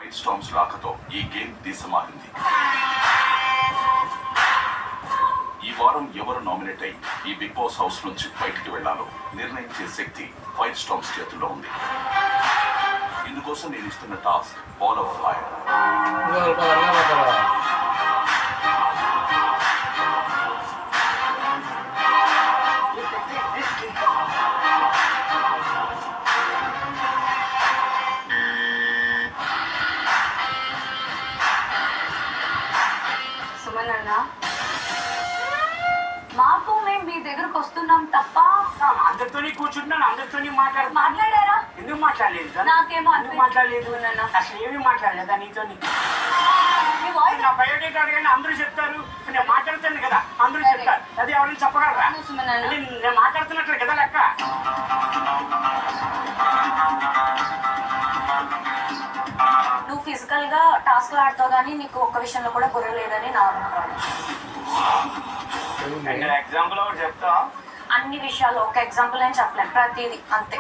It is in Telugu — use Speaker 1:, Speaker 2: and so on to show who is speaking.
Speaker 1: ఫైట్ స్టార్మ్స్ రాకతో ఈ గేమ్ దిశమారింది. ఈ వారం ఎవరు నామినేట్ అయి ఈ బిగ్ బాస్ హౌస్ నుంచి బయటికి వెళ్లాలో నిర్ణయించే శక్తి ఫైట్ స్టార్మ్స్ చేతుల్లో ఉంది. ఇందుకోసం నేను ఇస్తున్న టాస్క్ బాల్ ఆఫ్ ఫైర్.
Speaker 2: మాకు మేము మీ దగ్గరకు వస్తున్నాం తప్ప
Speaker 3: అందరితో కూర్చుంటున్నాను, అందరితో
Speaker 2: మాట్లాడారా?
Speaker 3: ఎందుకు మాట్లాడలేదు?
Speaker 2: నాకేమో
Speaker 3: మాట్లాడలేదు, అసలు ఏమీ మాట్లాడలేదా నీతో? నా బయోడేటా అడగండి, అందరూ చెప్తారు. నేను మాట్లాడుతాను కదా, అందరూ చెప్తారు. అది ఎవరైనా చెప్పగలరా? నేను మాట్లాడుతున్నట్లు కదా లెక్క.
Speaker 2: నువ్వు ఫిజికల్ గా టాస్క్ ఆడుతావు కానీ నీకు ఒక్క విషయంలో కూడా బుర్ర లేదని నా అభిప్రాయం.
Speaker 3: ఎగ్జాంపుల్ ఒకటి చెప్తా.
Speaker 2: అన్ని విషయాలు ఒక ఎగ్జాంపుల్ అని చెప్పలేను, ప్రతిదీ అంతే.